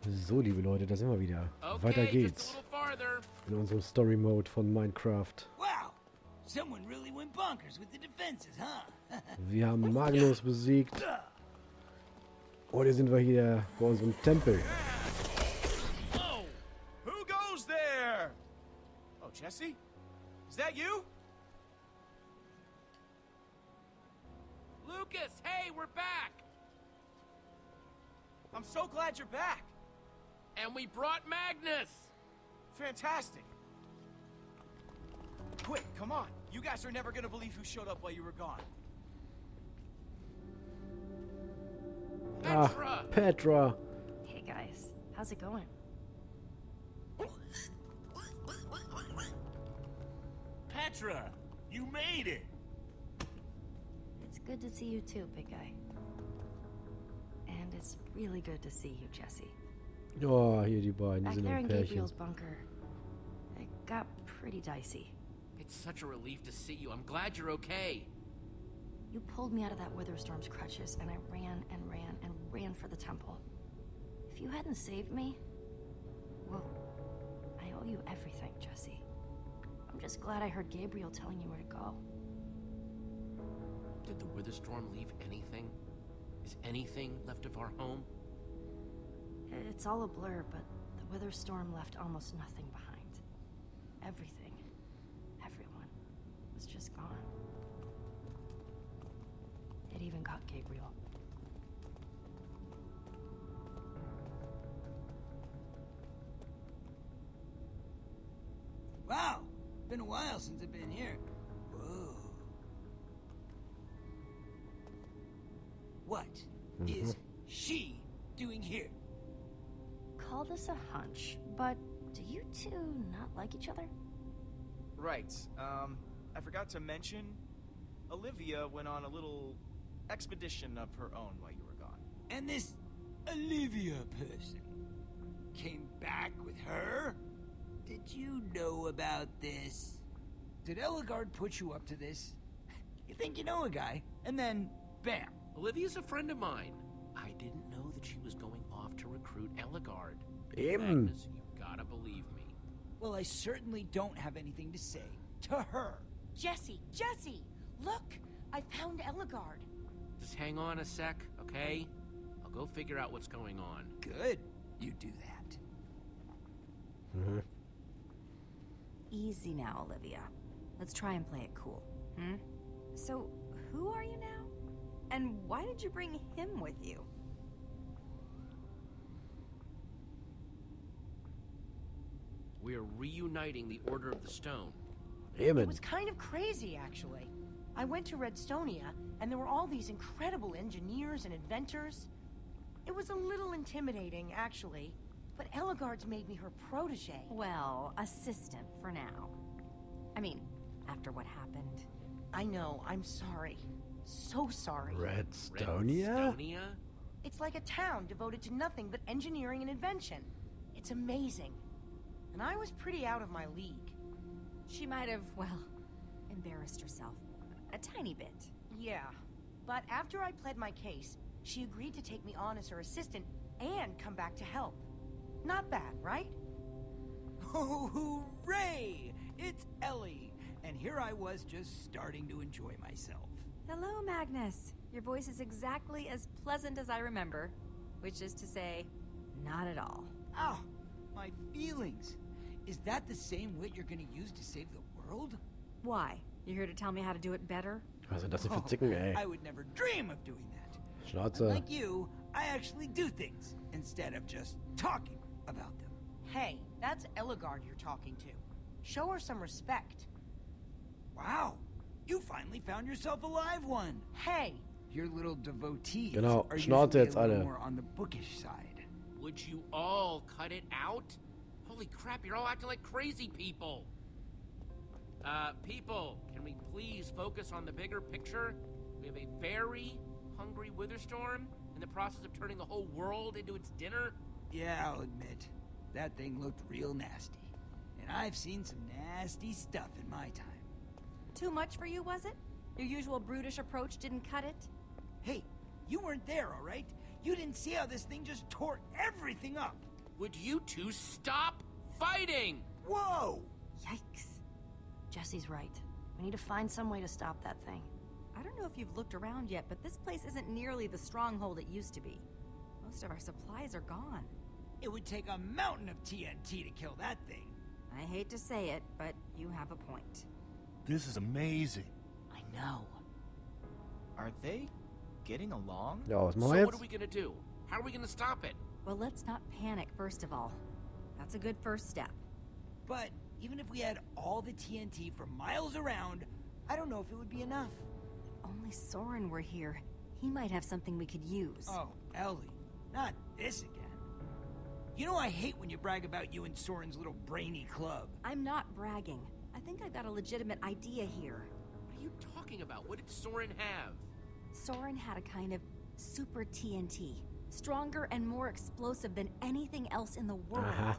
So, liebe Leute, da sind wir wieder. Weiter geht's. In unserem Story-Mode von Minecraft. Wir haben Magnus besiegt. Und jetzt sind wir hier bei unserem Tempel. Oh, who goes there? Oh, Jesse? Is that you? Lucas, hey, we're back! I'm so glad you're back. And we brought Magnus! Fantastic. Quick, come on. You guys are never gonna believe who showed up while you were gone. Petra! Petra! Hey guys, how's it going? Petra, you made it. It's good to see you too, big guy. And it's really good to see you, Jesse. Oh, hier die beiden, die Back sind there ein in Pärchen. Gabriel's bunker, it got pretty dicey. It's such a relief to see you. I'm glad you're okay. You pulled me out of that Witherstorm's crutches, and I ran and ran and ran for the temple. If you hadn't saved me, well, I owe you everything, Jesse. I'm just glad I heard Gabriel telling you where to go. Did the Witherstorm leave anything? Is anything left of our home? It's all a blur, but the Witherstorm left almost nothing behind. Everything, everyone, was just gone. It even got Gabriel. Wow, been a while since I've been here. Whoa. What is she doing here? Call this a hunch, but do you two not like each other? Right. I forgot to mention, Olivia went on a little expedition of her own while you were gone. And this Olivia person came back with her? Did you know about this? Did Eligard put you up to this? You think you know a guy, and then, bam. Olivia's a friend of mine. I didn't know that she was going off to recruit Eligard. Eben. Magnus, you gotta believe me. Well, I certainly don't have anything to say to her. Jesse! Look! I found Eligard. Just hang on a sec, okay? I'll go figure out what's going on. Good. You do that. Easy now, Olivia. Let's try and play it cool. So, who are you now? And why did you bring him with you? We're reuniting the Order of the Stone. It was kind of crazy, actually. I went to Redstonia, and there were all these incredible engineers and inventors. It was a little intimidating, actually, but Eligard's made me her protege. Well, assistant for now. I mean, after what happened. I know, I'm sorry. So sorry. Redstonia? Redstonia? It's like a town devoted to nothing but engineering and invention. It's amazing. And I was pretty out of my league. She might have, well, embarrassed herself. A tiny bit. Yeah. But after I pled my case, she agreed to take me on as her assistant and come back to help. Not bad, right? Oh, hooray! It's Ellie. And here I was just starting to enjoy myself. Hello, Magnus. Your voice is exactly as pleasant as I remember. Which is to say, not at all. Ow! My feelings. Is that the same wit you're gonna use to save the world? Why? You here to tell me how to do it better? Was sind das denn für Zicken, ey? I would never dream of doing that. Schnauze. Like you, I actually do things instead of just talking about them. Hey, that's Eligard you're talking to. Show her some respect. Wow, you finally found yourself a live one. Hey! Your little devotees Genau, are Schnauze usually jetzt a little alle. more on the bookish side. Would you all cut it out? Holy crap, you're all acting like crazy people. People, can we please focus on the bigger picture? We have a very hungry Witherstorm in the process of turning the whole world into its dinner. Yeah, I'll admit, that thing looked real nasty. And I've seen some nasty stuff in my time. Too much for you, was it? Your usual brutish approach didn't cut it? Hey, you weren't there, all right? You didn't see how this thing just tore everything up. Would you two stop fighting? Whoa! Yikes. Jesse's right. We need to find some way to stop that thing. I don't know if you've looked around yet, but this place isn't nearly the stronghold it used to be. Most of our supplies are gone. It would take a mountain of TNT to kill that thing. I hate to say it, but you have a point. This is amazing. I know. Are they getting along? Ja, was So machen wir what are jetzt? we gonna do? How are we gonna stop it? Well, let's not panic, first of all. That's a good first step. But even if we had all the TNT for miles around, I don't know if it would be enough. If only Soren were here. He might have something we could use. Oh, Ellie, not this again. You know I hate when you brag about you and Soren's little brainy club. I'm not bragging. I think I've got a legitimate idea here. What are you talking about? What did Soren have? Soren had a kind of super TNT. Stronger and more explosive than anything else in the world. Aha.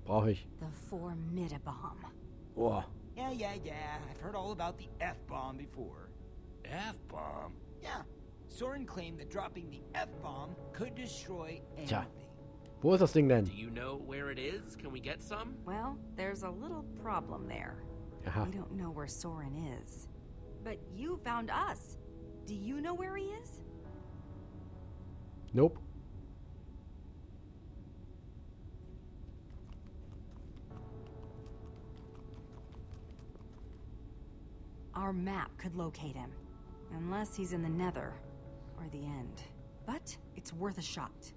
Brauche ich. The Formidabomb. Boah. Yeah. I've heard all about the F-bomb before. F-bomb? Yeah. Soren claimed that dropping the F-bomb could destroy anything. Tja. Wo ist das Ding denn? Do you know where it is? Can we get some? Well, there's a little problem there. Aha. We don't know where Soren is. But you found us. Do you know where he is? Nope. Our map could locate him. Unless he's in the Nether. Or the End. But it's worth a shot.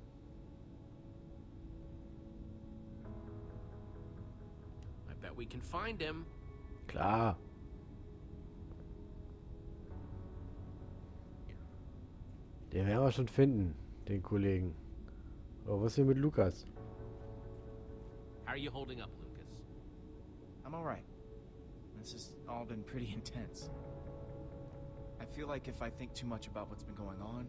I bet we can find him. Klar. Den werden wir schon finden, den Kollegen. Aber was ist hier mit Lukas? How are you holding up, Lucas? I'm alright. This has all been pretty intense. I feel like if I think too much about what's been going on,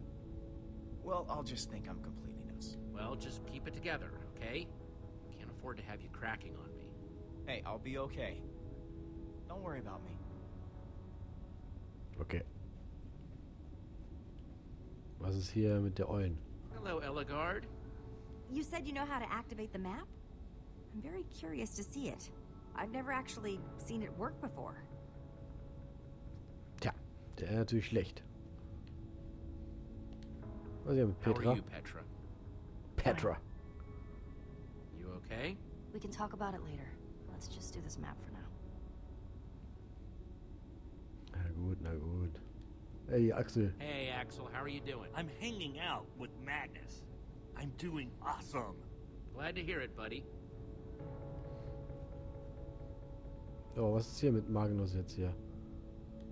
well, I'll just think I'm completely nuts. Well, just keep it together, okay? Can't afford to have you cracking on me. Hey, I'll be okay. Don't worry about me. Okay. Was ist hier mit der Eulen? Hello, Eligard. You said you know how to activate the map? I'm very curious to see it. I've never actually seen it work before. Tja, der ist natürlich schlecht. Was ist hier mit How Petra? are you, Petra? Petra. You okay? We can talk about it later. Let's just do this map for now. Na gut. Hey, Axel. Hey, Axel, how are you doing? I'm hanging out with Magnus. I'm doing awesome. Glad to hear it, buddy. Oh, was ist hier mit Magnus jetzt hier?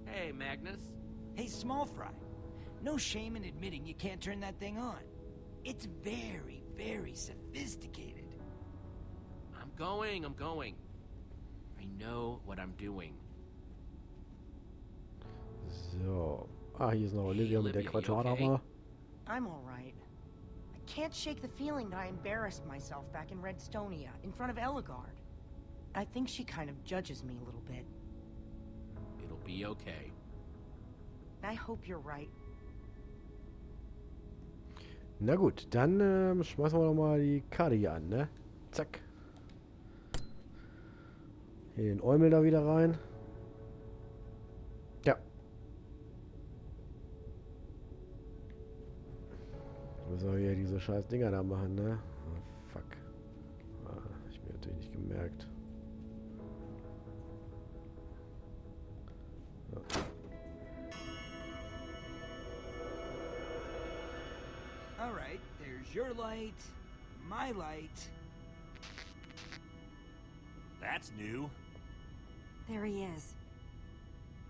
Hey, Magnus. Hey, Small Fry. No shame in admitting you can't turn that thing on. It's very, very sophisticated. I'm going. I know what I'm doing. So. Ah, hier ist noch Olivia mit der Olivia, you Quadrata. I'm all right. I can't shake the feeling that I embarrassed myself back in Redstonia in front of Eligard. I think she kind of judges me a little bit. It'll be okay. I hope you're right. Na gut, dann schmeißen wir doch mal die Karte hier an, ne? Zack. Hier den Eumel da wieder rein. Ja. Müssen wir hier diese scheiß Dinger da machen, ne? Oh, fuck. Ah, ich mir natürlich nicht gemerkt. So. All right, there's your light, my light. That's new. There he is.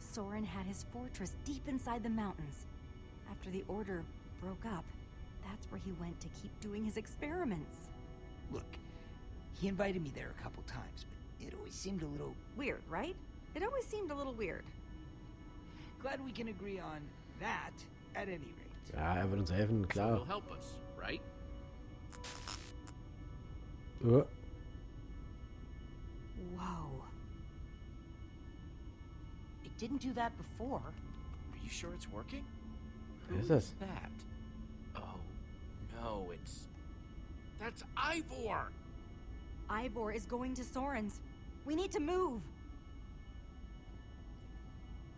Soren had his fortress deep inside the mountains. After the Order broke up, that's where he went to keep doing his experiments. Look, he invited me there a couple times, but it always seemed a little... Weird, right? It always seemed a little weird. Glad we can agree on that, at any rate. Ja, er wird uns helfen, So klar. he'll help us, right? Whoa. It didn't do that before. Are you sure it's working? Who Is is this? that? Oh, no, that's Ivor! Ivor is going to Soren's. We need to move.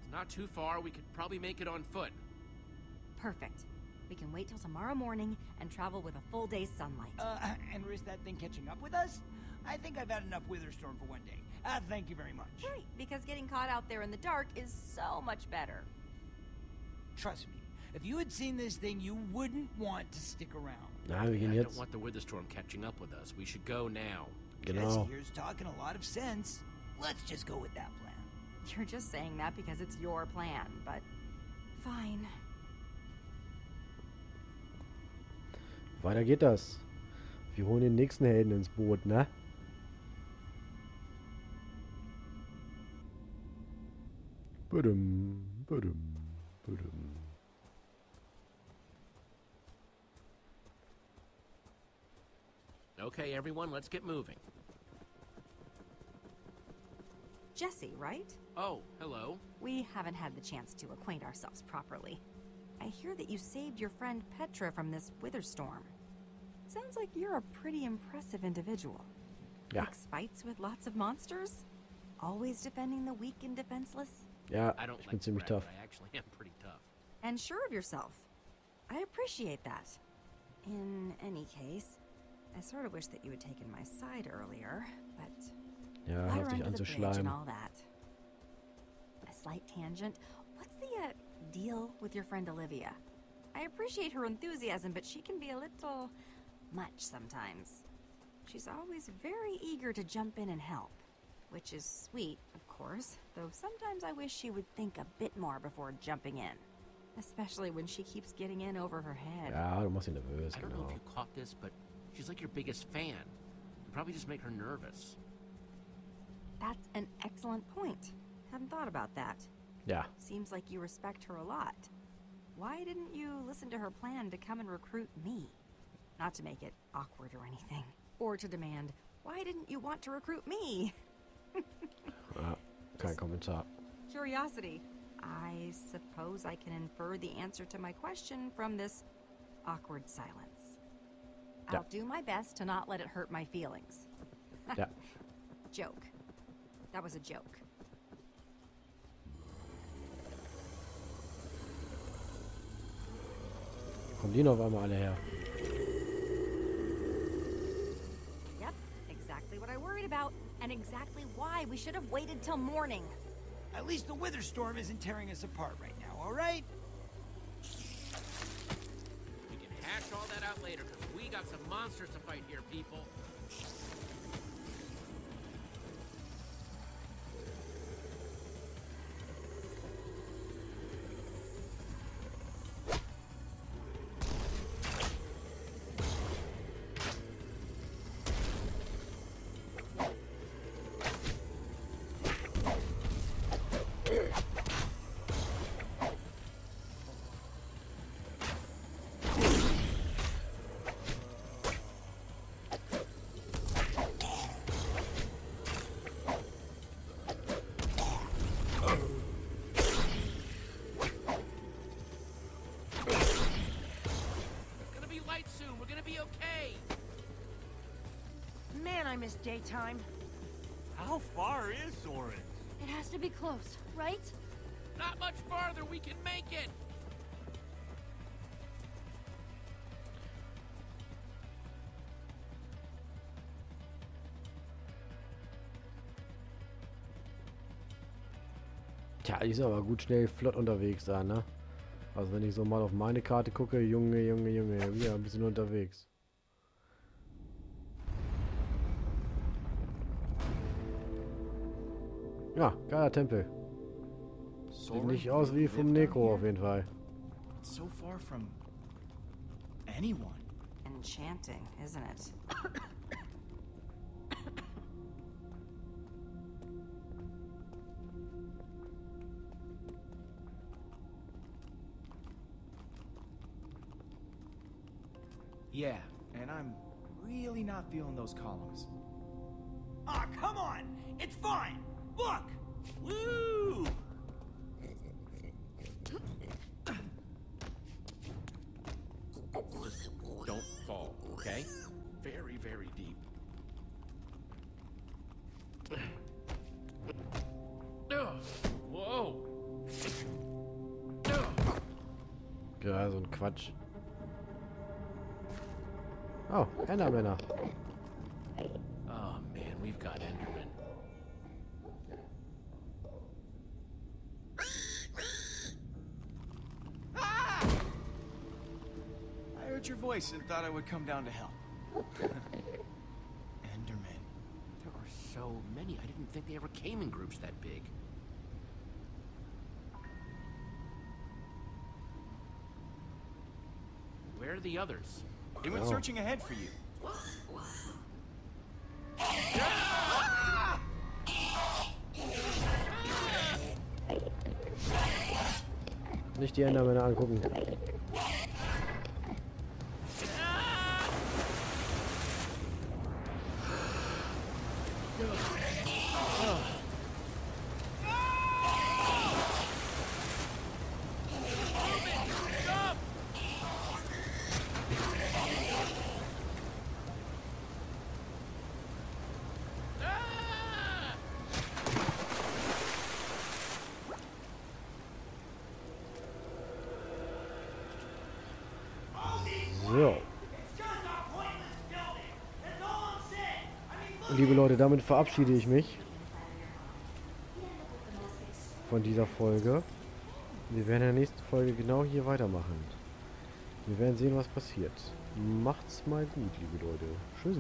It's not too far. We could probably make it on foot. Perfect. We can wait till tomorrow morning and travel with a full day's sunlight. And risk that thing catching up with us? I think I've had enough Witherstorm for one day. Thank you very much. Right, because getting caught out there in the dark is so much better. Trust me, if you had seen this thing, you wouldn't want to stick around. Na, wir Yeah, gehen I jetzt. don't want the Witherstorm catching up with us. We should go now. Genau. Jesse here's talking a lot of sense. Let's just go with that plan. You're just saying that because it's your plan, but fine. Weiter geht das. Wir holen den nächsten Helden ins Boot, ne? Badum, badum, badum. Okay, everyone, let's get moving. Jesse, right? Oh, hello. We haven't had the chance to acquaint ourselves properly. I hear that you saved your friend Petra from this Witherstorm. Sounds like you're a pretty impressive individual. Ja. Likes fights with lots of monsters? Always defending the weak and defenseless? Ja, I don't ich like bin to ziemlich brag, tough. but I actually am pretty tough. And sure of yourself. I appreciate that. In any case, I sort of wish that you had taken my side earlier, but Ja, water hört sich under an the zu bridge and schleimen. all that. A slight tangent. What's the deal with your friend Olivia? I appreciate her enthusiasm, but she can be a little much sometimes. She's always very eager to jump in and help, which is sweet, of course, though sometimes I wish she would think a bit more before jumping in, especially when she keeps getting in over her head. Ja, du machst ihn nervös, I don't know genau. if you caught this, but she's like your biggest fan. You probably just make her nervous. That's an excellent point. Hadn't thought about that. Ja, Seems like you respect her a lot. Why didn't you listen to her plan to come and recruit me? Not to make it awkward or anything. Or to demand, why didn't you want to recruit me? ja, kein Kommentar. Curiosity. I suppose I can infer the answer to my question from this awkward silence. Yeah. I'll do my best to not let it hurt my feelings. Ja. Joke. That was a joke. Kommen die noch auf einmal alle her? Yep, exactly what I worried about, and exactly why we should have waited till morning. At least the Witherstorm isn't tearing us apart right now, all right? We can hash all that out later, because we got some monsters to fight here, people. It's gonna be light soon. We're gonna be okay. Man, I miss daytime. How far is Soren? It has to be close, right? Not much farther. We can make it. Tja, die ist aber gut schnell flott unterwegs da, ne? Also wenn ich so mal auf meine Karte gucke, Junge, Junge, Junge, wieder ein bisschen unterwegs. Ja, geiler Tempel. Sieht nicht aus wie vom Necro auf jeden Fall. It's so far from anyone. Enchanting, isn't it? Yeah, and I'm really not feeling those columns. Ah, come on! It's fine! Look! Woo! Just don't fall, okay? Very, very deep. Ja, so ein Quatsch. Oh, Endermänner. Oh man, we've got Endermen. I heard your voice and thought I would come down to help. Enderman. There are so many. I didn't think they ever came in groups that big. Where are the others? They went searching ahead for you. Nicht die Endermänner angucken. So. Liebe Leute, damit verabschiede ich mich von dieser Folge. Wir werden in der nächsten Folge genau hier weitermachen. Wir werden sehen, was passiert. Macht's mal gut, liebe Leute. Tschüss.